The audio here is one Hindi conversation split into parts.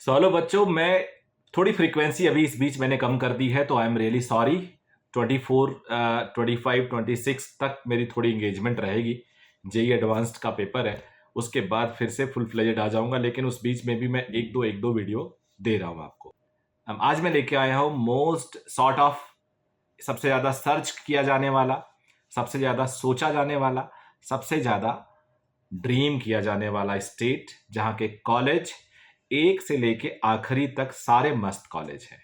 हेलो बच्चों, मैं थोड़ी फ्रीक्वेंसी अभी इस बीच मैंने कम कर दी है, तो आई एम रियली सॉरी। 24, 25, 26 तक मेरी थोड़ी इंगेजमेंट रहेगी। जेई एडवांस्ड का पेपर है, उसके बाद फिर से फुल फ्लेजेड आ जाऊंगा, लेकिन उस बीच में भी मैं एक दो वीडियो दे रहा हूं आपको। आज मैं लेके आया हूं मोस्ट सॉर्ट ऑफ, सबसे ज़्यादा सर्च किया जाने वाला, सबसे ज़्यादा सोचा जाने वाला, सबसे ज़्यादा ड्रीम किया जाने वाला स्टेट, जहां के कॉलेज एक से लेके आखिरी तक सारे मस्त कॉलेज हैं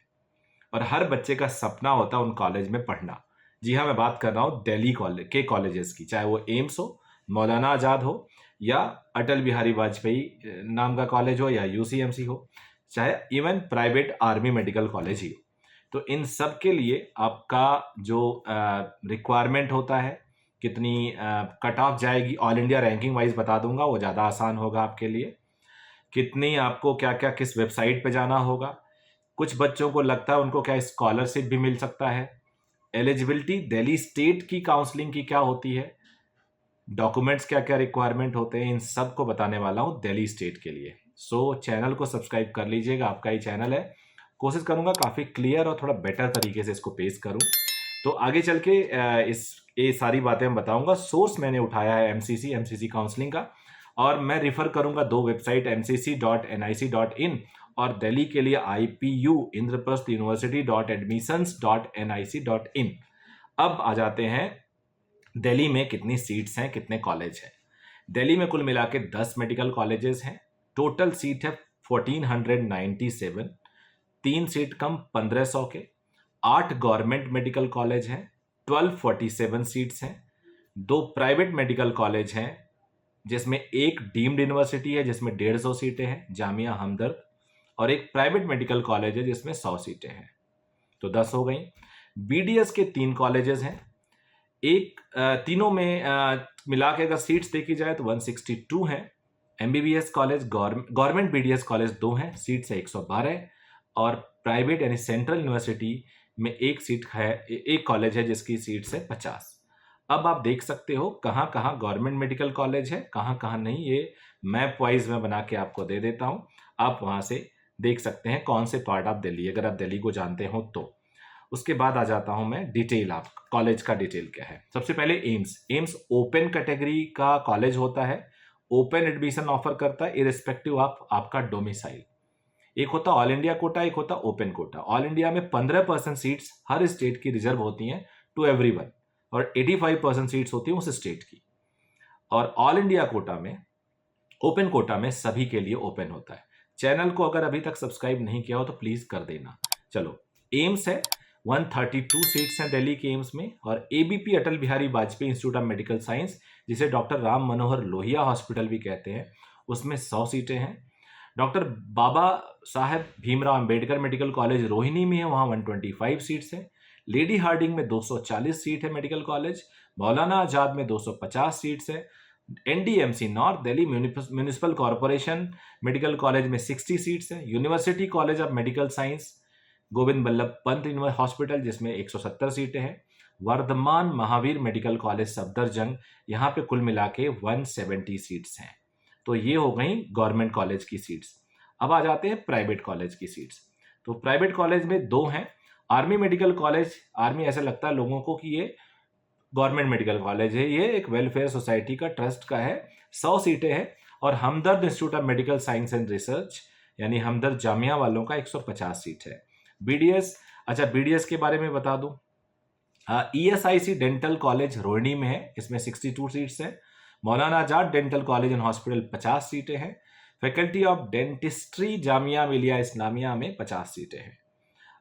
और हर बच्चे का सपना होता है उन कॉलेज में पढ़ना। जी हाँ, मैं बात कर रहा हूँ दिल्ली कॉलेज के कॉलेजेस की, चाहे वो एम्स हो, मौलाना आज़ाद हो, या अटल बिहारी वाजपेयी नाम का कॉलेज हो, या यूसीएमसी हो, चाहे even private army medical college ही हो। तो इन सब के लिए आपका जो रिक्वायरमेंट होता है, कितनी कट ऑफ जाएगी, ऑल इंडिया रैंकिंग वाइज बता दूंगा, वो ज़्यादा आसान होगा आपके लिए। कितनी आपको क्या क्या किस वेबसाइट पे जाना होगा, कुछ बच्चों को लगता है उनको क्या स्कॉलरशिप भी मिल सकता है, एलिजिबिलिटी दिल्ली स्टेट की काउंसलिंग की क्या होती है, डॉक्यूमेंट्स क्या क्या रिक्वायरमेंट होते हैं, इन सब को बताने वाला हूँ दिल्ली स्टेट के लिए। सो चैनल को सब्सक्राइब कर लीजिएगा, आपका ही चैनल है। कोशिश करूंगा काफ़ी क्लियर और थोड़ा बेटर तरीके से इसको पेश करूं। तो आगे चल के ये सारी बातें मैं बताऊंगा। सोर्स मैंने उठाया है एमसीसी काउंसलिंग का, और मैं रिफर करूंगा दो वेबसाइट, mcc.nic.in और दिल्ली के लिए IPU इंद्रप्रस्थ university.admissions.nic.in। अब आ जाते हैं दिल्ली में कितनी सीट्स हैं, कितने कॉलेज हैं। दिल्ली में कुल मिला के 10 मेडिकल कॉलेजेस हैं। टोटल सीट है 1497, 3 सीट कम 1500 के। 8 गवर्नमेंट मेडिकल कॉलेज हैं, 1247 सीट्स हैं। 2 प्राइवेट मेडिकल कॉलेज हैं, जिसमें एक डीम्ड यूनिवर्सिटी है जिसमें 150 सीटें हैं, जामिया हमदर्द, और एक प्राइवेट मेडिकल कॉलेज है जिसमें 100 सीटें हैं। तो 10 हो गई। BDS के 3 कॉलेजेस हैं, एक तीनों में मिला के अगर सीट्स देखी जाए तो 162 हैं। MBBS college, government BDS college 2 हैं, सीट्स है 112, और प्राइवेट यानी सेंट्रल यूनिवर्सिटी में एक सीट है, एक कॉलेज है जिसकी सीट्स है 50। अब आप देख सकते हो कहाँ कहाँ गवर्नमेंट मेडिकल कॉलेज है, कहाँ कहाँ नहीं, ये मैप वाइज में बना के आपको दे देता हूँ। आप वहाँ से देख सकते हैं कौन से पार्ट ऑफ दिल्ली, अगर आप दिल्ली को जानते हो तो। उसके बाद आ जाता हूं मैं डिटेल, आप कॉलेज का डिटेल क्या है। सबसे पहले एम्स ओपन कैटेगरी का कॉलेज होता है, ओपन एडमिशन ऑफर करता है इरिस्पेक्टिव ऑफ आपका डोमिसाइल। एक होता ऑल इंडिया कोटा, एक होता ओपन कोटा। ऑल इंडिया में 15% सीट्स हर स्टेट की रिजर्व होती हैं टू एवरीवन, और 85% सीट्स होती हैं उस स्टेट की। और ऑल इंडिया कोटा में, ओपन कोटा में सभी के लिए ओपन होता है। चैनल को अगर अभी तक सब्सक्राइब नहीं किया हो तो प्लीज कर देना। चलो, एम्स है, 132 सीट्स हैं दिल्ली के एम्स में, और ABP Atal Bihari Vajpayee institute of medical science, जिसे डॉक्टर राम मनोहर लोहिया हॉस्पिटल भी कहते हैं, उसमें 100 सीटें हैं। Doctor Baba Saheb Bhimrao Ambedkar medical college Rohini में है, वहाँ 125 सीट्स हैं। लेडी हार्डिंग में 240 सीट है मेडिकल कॉलेज। मौलाना आजाद में 250 सीट्स है। NDMC north Delhi municipal corporation medical college में 60 सीट्स हैं। University college of medical science Govind Ballabh Pant hospital, जिसमें 170 सीटें हैं। वर्धमान महावीर मेडिकल कॉलेज सफदरजंग, यहाँ पे कुल मिला के 170 सीट्स हैं। तो ये हो गई गवर्नमेंट कॉलेज की सीट्स। अब आ जाते हैं प्राइवेट कॉलेज की सीट्स। तो प्राइवेट कॉलेज में 2 हैं। आर्मी मेडिकल कॉलेज, आर्मी ऐसा लगता है लोगों को कि ये गवर्नमेंट मेडिकल कॉलेज है, ये एक वेलफेयर सोसाइटी का ट्रस्ट का है, 100 सीटें हैं। और Hamdard institute of medical science and research यानी हमदर्द जामिया वालों का 150 सीट है। BDS, अच्छा BDS के बारे में बता दूं, ESIC डेंटल कॉलेज रोहिणी में है, इसमें 62 सीट्स हैं। Maulana Azad dental college and hospital 50 सीटें हैं। Faculty of dentistry Jamia Millia Islamia में 50 सीटें हैं।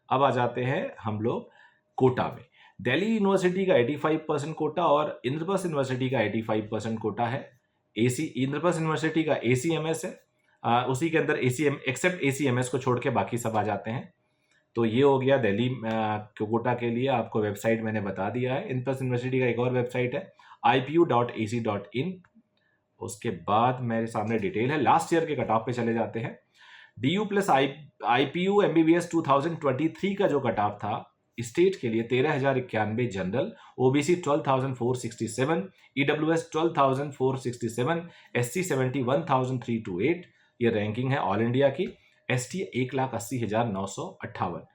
अब आ जाते हैं हम लोग कोटा में। दिल्ली यूनिवर्सिटी का 85% कोटा और इंद्रप्रस्थ यूनिवर्सिटी का 85% कोटा है। इंद्रप्रस्थ यूनिवर्सिटी का ACMS है, उसी के अंदर ACM एक्सेप्ट ACMS को छोड़ के बाकी सब आ जाते हैं। तो ये हो गया दिल्ली कोटा के लिए। आपको वेबसाइट मैंने बता दिया है। इंद्रप्रस्थ यूनिवर्सिटी का एक और वेबसाइट है ipu.ac.in। उसके बाद मेरे सामने डिटेल है। लास्ट ईयर के कट ऑफ पे चले जाते हैं। DU प्लस IPU MBBS 2023 का जो कट ऑफ था स्टेट के लिए 13,091 जनरल, OBC 12,467, EWS 12,467, SC 71,328, ये रैंकिंग है ऑल इंडिया की। ST 1,80,958।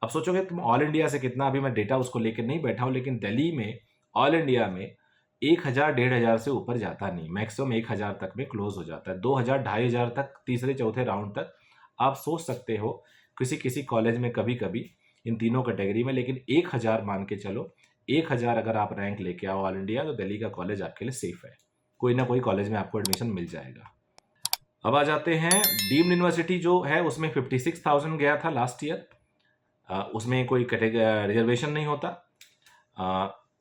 अब सोचोगे तुम ऑल इंडिया से कितना, अभी मैं डेटा उसको लेकर नहीं बैठा हूँ, लेकिन दिल्ली में ऑल इंडिया में 1,000 1,500 से ऊपर जाता नहीं, मैक्सिमम 1,000 तक में क्लोज हो जाता है। 2,000 2,500 तक तीसरे चौथे राउंड तक आप सोच सकते हो किसी किसी कॉलेज में कभी कभी इन तीनों कैटेगरी में, लेकिन 1,000 मान के चलो, 1,000 अगर आप रैंक लेके आओ ऑल इंडिया तो दिल्ली का कॉलेज आपके लिए सेफ है, कोई ना कोई कॉलेज में आपको एडमिशन मिल जाएगा। अब आ जाते हैं डीम्ड यूनिवर्सिटी जो है उसमें 56,000 गया था लास्ट ईयर, उसमें कोई रिजर्वेशन नहीं होता।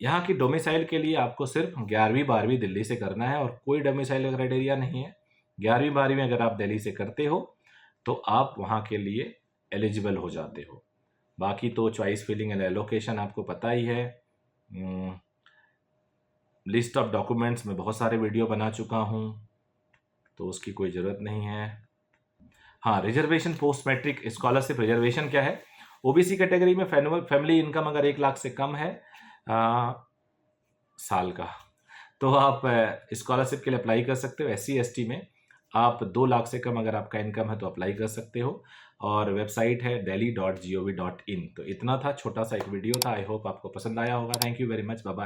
यहाँ की डोमिसाइल के लिए आपको सिर्फ 11वीं 12वीं दिल्ली से करना है और कोई डोमिसाइल क्राइटेरिया नहीं है। 11वीं 12वीं अगर आप दिल्ली से करते हो तो आप वहाँ के लिए एलिजिबल हो जाते हो। बाकी तो चॉइस फिलिंग एंड एलोकेशन आपको पता ही है। लिस्ट ऑफ डॉक्यूमेंट्स में बहुत सारे वीडियो बना चुका हूँ तो उसकी कोई ज़रूरत नहीं है। हाँ, reservation post matric scholarship reservation क्या है? ओबीसी कैटेगरी में फैमिली इनकम अगर 1 लाख से कम है साल का, तो आप स्कॉलरशिप के लिए अप्लाई कर सकते हो। SC ST में आप 2 लाख से कम अगर आपका इनकम है तो अप्लाई कर सकते हो, और वेबसाइट है delhi.gov.in। तो इतना था, छोटा सा एक वीडियो था। आई होप आपको पसंद आया होगा। Thank you very much, bye bye.